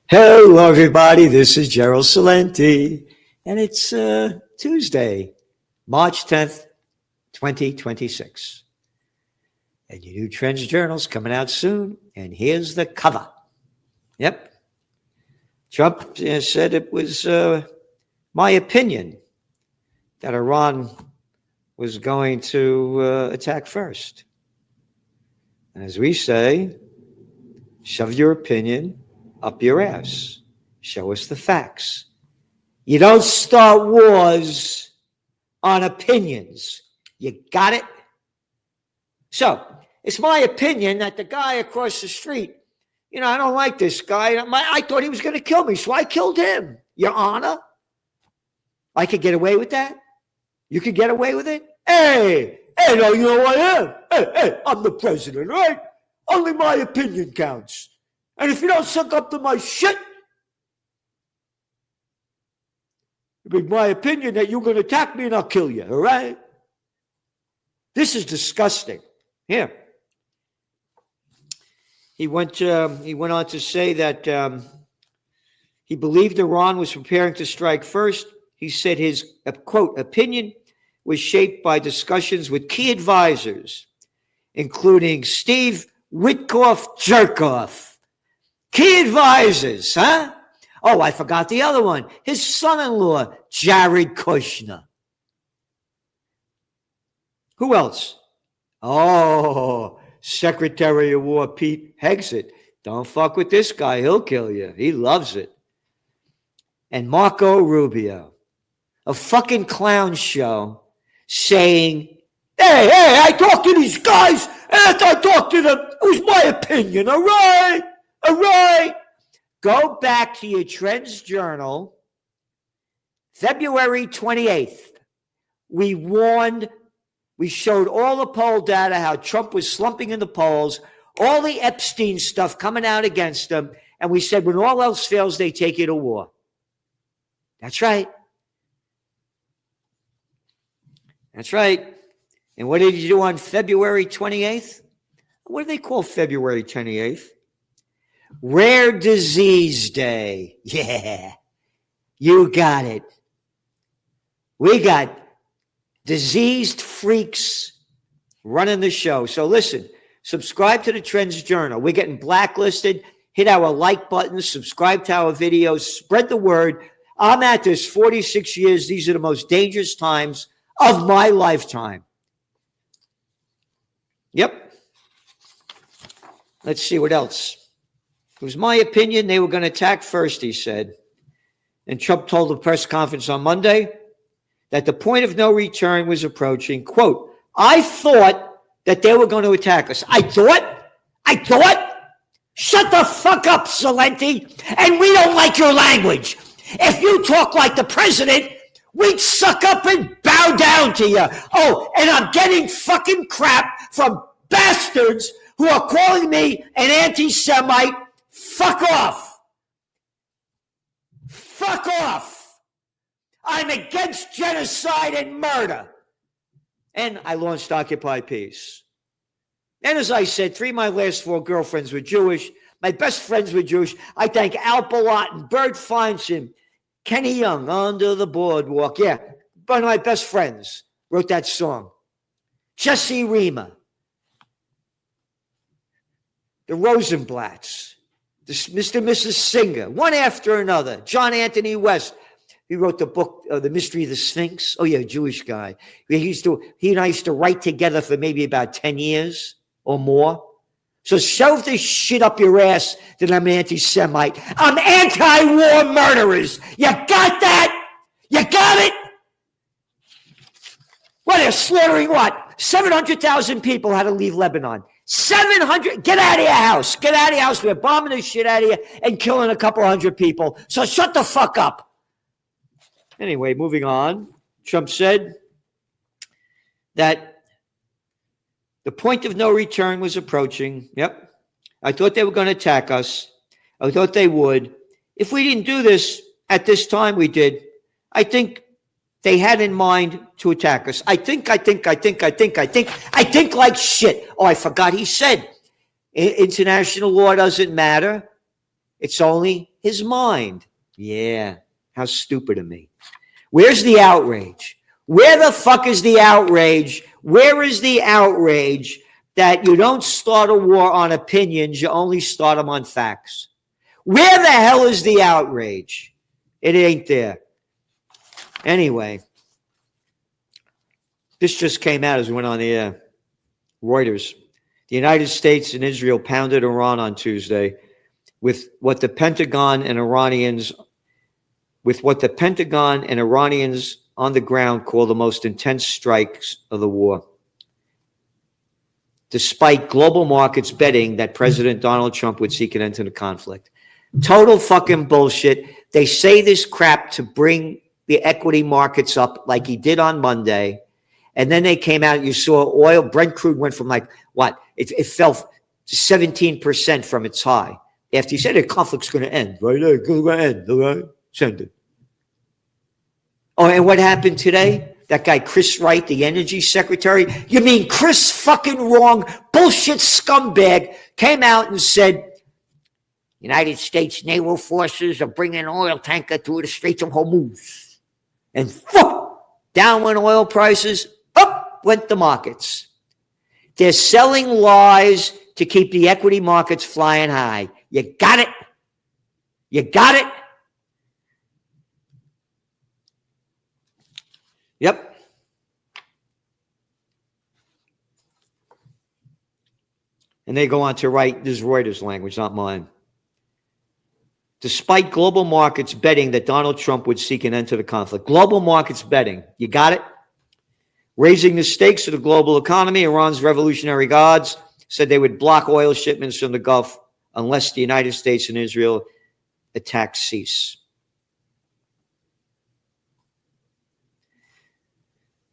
Hello, everybody. This is Gerald Salenti, and it's Tuesday, March 10th, 2026. And your new Trends Journal's coming out soon, and here's the cover. Yep. Trump said it was my opinion that Iran was going to attack first. And as we say, shove your opinion up your ass. Show us the facts. You don't start wars on opinions. You got it? So, it's my opinion that the guy across the street, I don't like this guy. I thought he was going to kill me, so I killed him. Your Honor? I could get away with that? You could get away with it? Hey, no, you know who I am? Hey, I'm the president, right? Only my opinion counts. And if you don't suck up to my shit, it'll be my opinion that you're going to attack me and I'll kill you, all right? This is disgusting. Here. He went on to say that he believed Iran was preparing to strike first. He said his, quote, opinion was shaped by discussions with key advisors, including Steve Witkoff Jerkoff. Key advisors, huh? Oh, I forgot the other one. His son-in-law, Jared Kushner. Who else? Oh, Secretary of War Pete Hegseth. Don't fuck with this guy. He'll kill you. He loves it. And Marco Rubio, a fucking clown show, saying, hey, I talked to these guys, and I talked to them. It was my opinion, all right? All right. Go back to your Trends Journal, February 28th. We warned, we showed all the poll data, how Trump was slumping in the polls, all the Epstein stuff coming out against him, and we said when all else fails, they take you to war. That's right. That's right. And what did you do on February 28th? What do they call February 28th? Rare Disease Day. Yeah, you got it. We got diseased freaks running the show. So listen, subscribe to the Trends Journal. We're getting blacklisted. Hit our like button, subscribe to our videos, spread the word. I'm at this 46 years. These are the most dangerous times of my lifetime. Yep. Let's see what else. It was my opinion they were going to attack first, he said. And Trump told the press conference on Monday that the point of no return was approaching. Quote, I thought that they were going to attack us. I thought? Shut the fuck up, Salenti. And we don't like your language. If you talk like the president, we'd suck up and bow down to you. Oh, and I'm getting fucking crap from bastards who are calling me an anti-Semite. Fuck off. Fuck off. I'm against genocide and murder. And I launched Occupy Peace. And as I said, 3 of my last 4 girlfriends were Jewish. My best friends were Jewish. I thank Al Balot and Bert Feinstein, Kenny Young, Under the Boardwalk. Yeah, one of my best friends wrote that song. Jesse Rima. The Rosenblatts. Mr. and Mrs. Singer, one after another. John Anthony West, he wrote the book, The Mystery of the Sphinx. Oh, yeah, Jewish guy. He and I used to write together for maybe about 10 years or more. So shove this shit up your ass that I'm an anti-Semite. I'm anti-war murderers. You got that? You got it? Well, they're slaughtering what? 700,000 people had to leave Lebanon. 700, get out of your house. Get out of your house. We're bombing the shit out of you and killing a couple hundred people. So shut the fuck up. Anyway, moving on. Trump said that the point of no return was approaching. Yep. I thought they were going to attack us. I thought they would. If we didn't do this at this time, we did. I think they had in mind to attack us. I think like shit. Oh, I forgot he said international law doesn't matter. It's only his mind. Yeah, how stupid of me. Where's the outrage? Where the fuck is the outrage? Where is the outrage that you don't start a war on opinions, you only start them on facts? Where the hell is the outrage? It ain't there. Anyway, this just came out as we went on the air. Reuters. The United States and Israel pounded Iran on Tuesday with what the Pentagon and Iranians on the ground call the most intense strikes of the war. Despite global markets betting that President Donald Trump would seek an end to the conflict. Total fucking bullshit. They say this crap to bring the equity markets up like he did on Monday. And then they came out, you saw oil, Brent crude went from like, what? It fell 17% from its high. After he said the conflict's going to end, right? It's going to end, all right? Send it. Oh, and what happened today? That guy, Chris Wright, the energy secretary. You mean Chris fucking wrong, bullshit scumbag, came out and said, United States naval forces are bringing an oil tanker through the Straits of Hormuz. And down went oil prices, up went the markets. They're selling lies to keep the equity markets flying high. You got it? You got it? Yep. And they go on to write, this is Reuters language, not mine. Despite global markets betting that Donald Trump would seek an end to the conflict. Global markets betting. You got it? Raising the stakes of the global economy, Iran's Revolutionary Guards said they would block oil shipments from the Gulf unless the United States and Israel attacks cease.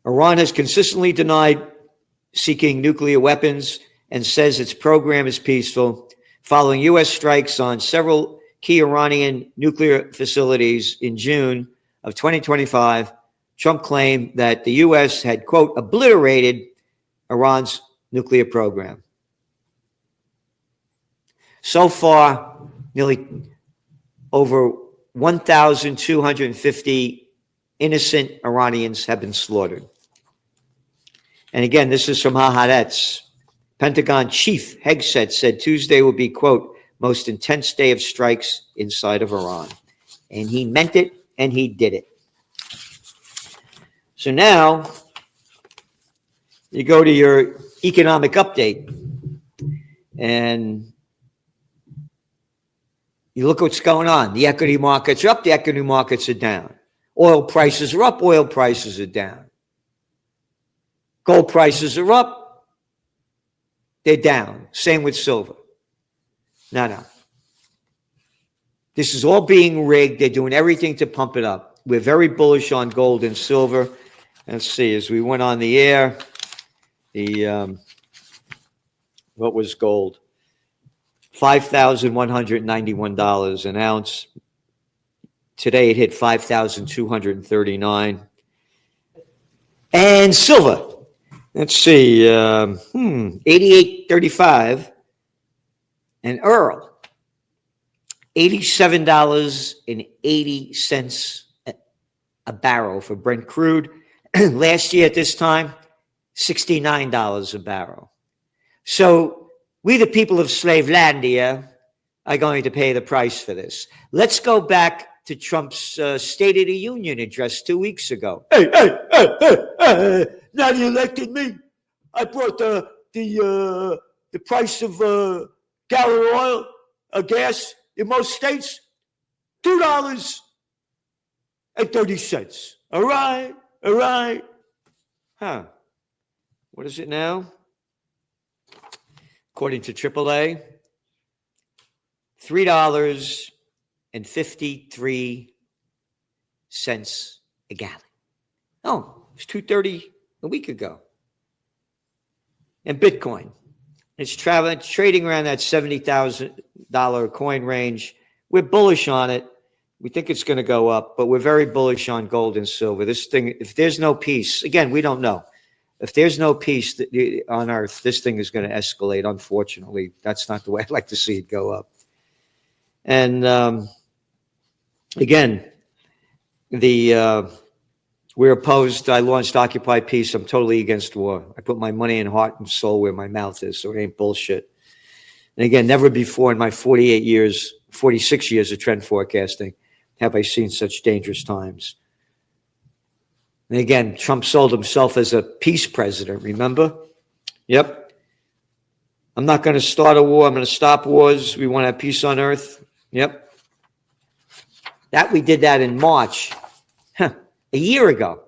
Iran has consistently denied seeking nuclear weapons and says its program is peaceful. Following U.S. strikes on several key Iranian nuclear facilities in June of 2025, Trump claimed that the U.S. had, quote, obliterated Iran's nuclear program. So far, nearly over 1,250 innocent Iranians have been slaughtered. And again, this is from Haaretz. Pentagon Chief Hegseth said Tuesday will be, quote, most intense day of strikes inside of Iran. And he meant it, and he did it. So now you go to your economic update, and you look what's going on. The equity markets are up, the equity markets are down. Oil prices are up, oil prices are down. Gold prices are up, they're down. Same with silver. No. This is all being rigged. They're doing everything to pump it up. We're very bullish on gold and silver. Let's see, as we went on the air, what was gold? $5,191 an ounce. Today it hit $5,239. And silver. Let's see, 88.35, and Earl, $87.80 a barrel for Brent crude. Last year at this time, $69 a barrel. So we, the people of Slavelandia, are going to pay the price for this. Let's go back to Trump's State of the Union address 2 weeks ago. Hey, now you elected me. I brought the price of gallon of oil, gas in most states, $2.30. All right. Huh. What is it now? According to AAA, $3.53 a gallon. Oh, it was $2.30 a week ago. And Bitcoin, it's trading around that $70,000 coin range. We're bullish on it. We think it's going to go up, but we're very bullish on gold and silver. This thing, if there's no peace, again, we don't know. If there's no peace on Earth, this thing is going to escalate. Unfortunately, that's not the way I'd like to see it go up. And Again, we're opposed. I launched Occupy Peace. I'm totally against war. I put my money and heart and soul where my mouth is, so it ain't bullshit. And again, never before in my 46 years of trend forecasting have I seen such dangerous times. And again, Trump sold himself as a peace president, remember? Yep. I'm not going to start a war. I'm going to stop wars. We want to have peace on earth. Yep. We did that in March. A year ago.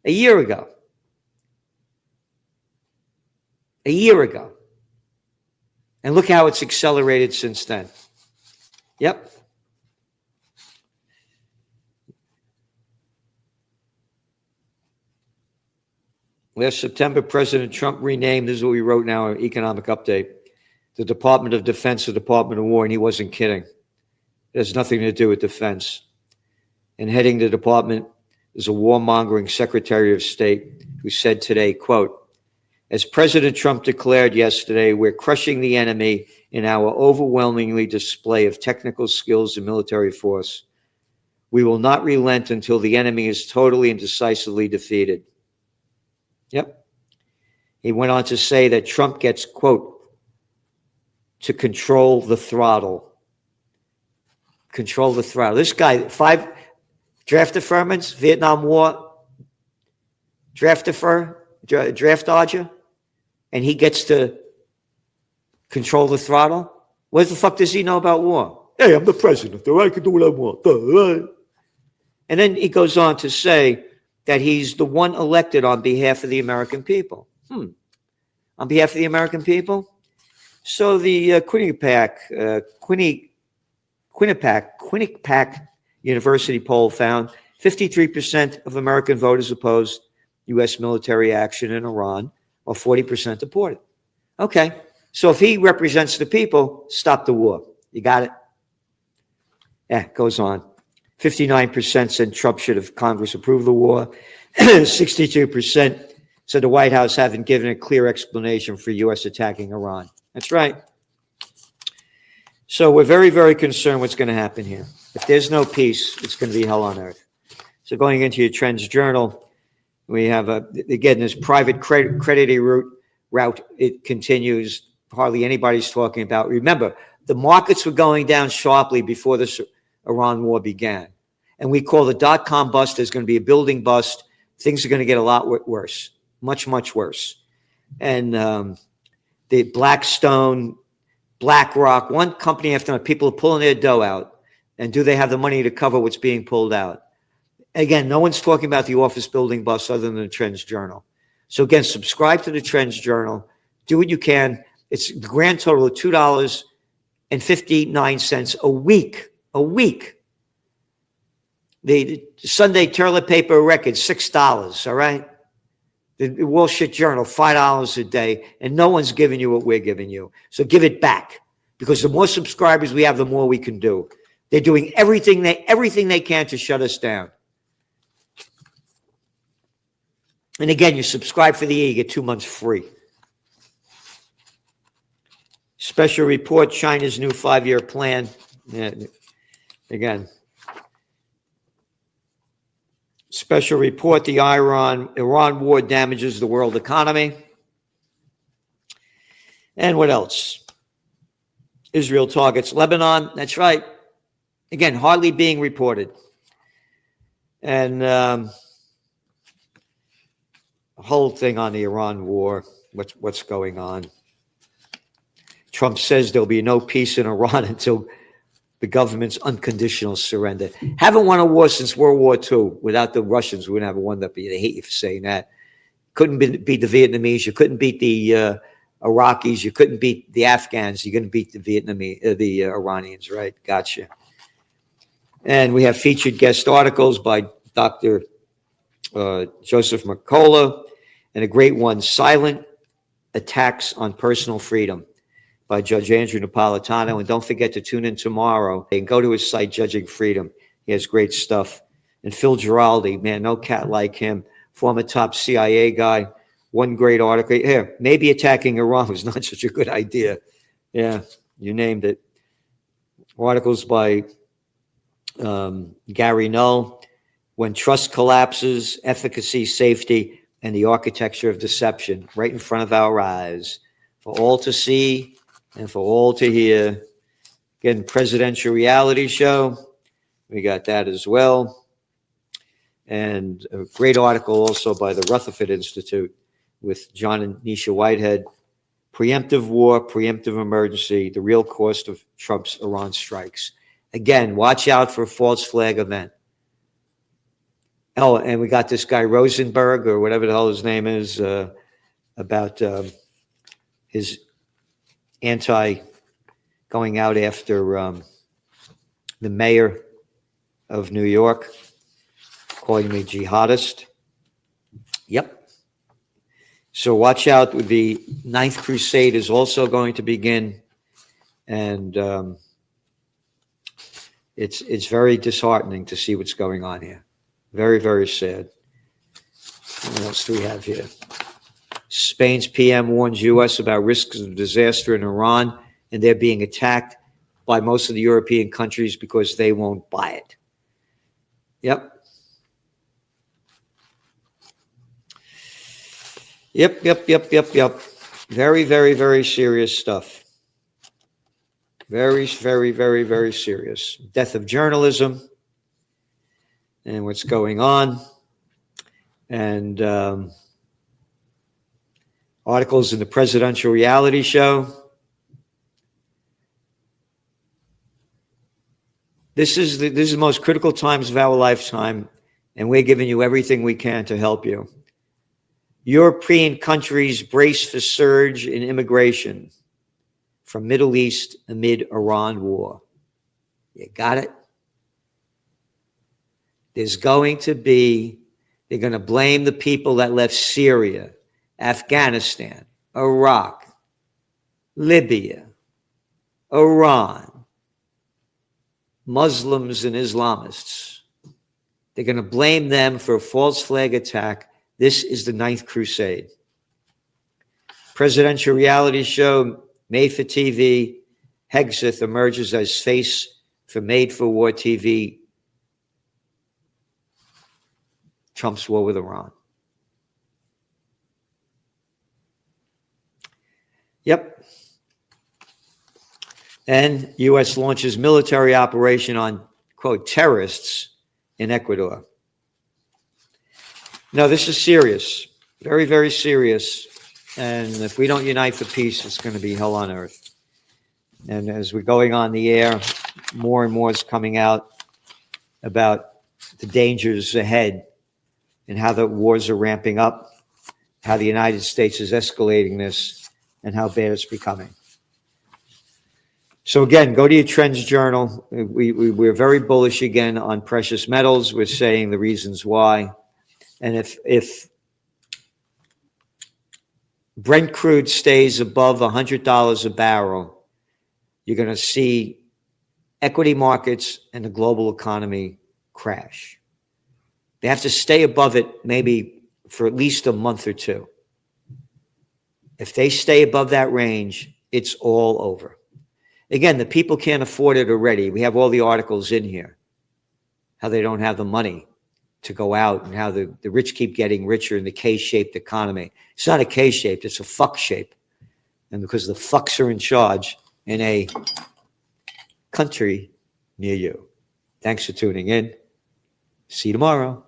A year ago. And look how it's accelerated since then. Yep. Last September, President Trump renamed, this is what we wrote now, an economic update, the Department of Defense, the Department of War, and he wasn't kidding. It has nothing to do with defense. And heading the department is a warmongering Secretary of State who said today, quote, as President Trump declared yesterday, we're crushing the enemy in our overwhelmingly display of technical skills and military force. We will not relent until the enemy is totally and decisively defeated. Yep. He went on to say that Trump gets, quote, to control the throttle. Control the throttle. This guy, 5 draft deferments, Vietnam War, draft dodger, and he gets to control the throttle? What the fuck does he know about war? Hey, I'm the president. I can do what I want. And then he goes on to say that he's the one elected on behalf of the American people. On behalf of the American people? So the Quinnipiac University poll found 53% of American voters opposed U.S. military action in Iran, or 40% support it. Okay, so if he represents the people, stop the war. You got it? Yeah, it goes on. 59% said Trump should have Congress approve the war. 62% said the White House haven't given a clear explanation for U.S. attacking Iran. That's right. So we're very, very concerned what's going to happen here. If there's no peace, it's going to be hell on earth. So going into your Trends Journal, we have, again, this private credit route. It continues. Hardly anybody's talking about. Remember, the markets were going down sharply before this Iran war began. And we call the dot-com bust. There's going to be a building bust. Things are going to get a lot worse, much, much worse. And the Blackstone, BlackRock, one company after another, people are pulling their dough out. And do they have the money to cover what's being pulled out? Again, no one's talking about the office building bust other than the Trends Journal. So again, subscribe to the Trends Journal. Do what you can. It's the grand total of $2.59 a week. A week. The Sunday toilet paper record, $6, all right? The Wall Street Journal, $5 a day, and no one's giving you what we're giving you. So give it back, because the more subscribers we have, the more we can do. They're doing everything they can to shut us down. And again, you subscribe for the year, you get 2 months free. Special report, China's new 5-year plan. Yeah, again. Special report, the Iran war damages the world economy. And what else? Israel targets Lebanon. That's right. Again, hardly being reported. And the whole thing on the Iran war, what's going on. Trump says there'll be no peace in Iran until the government's unconditional surrender. Haven't won a war since World War II. Without the Russians, we wouldn't have won that. They hate you for saying that. Couldn't beat the Vietnamese. You couldn't beat the Iraqis. You couldn't beat the Afghans. You're going to beat the Iranians, right? Gotcha. And we have featured guest articles by Dr. Joseph Mercola, and a great one, Silent Attacks on Personal Freedom, by Judge Andrew Napolitano. And don't forget to tune in tomorrow and go to his site, Judging Freedom. He has great stuff. And Phil Giraldi, man, no cat like him, former top CIA guy. One great article. Here, maybe attacking Iran was not such a good idea. Yeah, you named it. Articles by Gary Null, when trust collapses, efficacy, safety, and the architecture of deception right in front of our eyes for all to see and for all to hear. Again, presidential reality show. We got that as well. And a great article also by the Rutherford Institute with John and Nisha Whitehead. Preemptive war, preemptive emergency, the real cost of Trump's Iran strikes. Again, watch out for a false flag event. Oh, and we got this guy Rosenberg, or whatever the hell his name is, about his going out after the mayor of New York, calling me jihadist. Yep. So watch out. The Ninth Crusade is also going to begin, and it's very disheartening to see what's going on here. Very, very sad. What else do we have here? Spain's PM warns U.S. about risks of disaster in Iran, and they're being attacked by most of the European countries because they won't buy it. Yep. Yep. Very, very, very serious stuff. Very, very, very, very serious. Death of journalism and what's going on. And articles in the presidential reality show. This is the most critical times of our lifetime, and we're giving you everything we can to help you. European countries brace for surge in immigration from Middle East amid Iran war. You got it? They're going to blame the people that left Syria, Afghanistan, Iraq, Libya, Iran, Muslims and Islamists. They're going to blame them for a false flag attack. This is the Ninth Crusade. Presidential reality show made for TV. Hegseth emerges as face for made-for-war TV. Trump's war with Iran. Yep. And U.S. launches military operation on, quote, terrorists in Ecuador. No, this is serious. Very, very serious. And if we don't unite for peace, it's going to be hell on earth. And as we're going on the air, more and more is coming out about the dangers ahead and how the wars are ramping up, how the United States is escalating this, and how bad it's becoming. So again, go to your Trends Journal. We're very bullish again on precious metals. We're saying the reasons why. And if Brent crude stays above $100 a barrel, you're going to see equity markets and the global economy crash. They have to stay above it maybe for at least a month or two. If they stay above that range, it's all over. Again, the people can't afford it already. We have all the articles in here, how they don't have the money to go out and how the rich keep getting richer in the K-shaped economy. It's not a K-shaped, it's a fuck shape. And because the fucks are in charge in a country near you. Thanks for tuning in. See you tomorrow.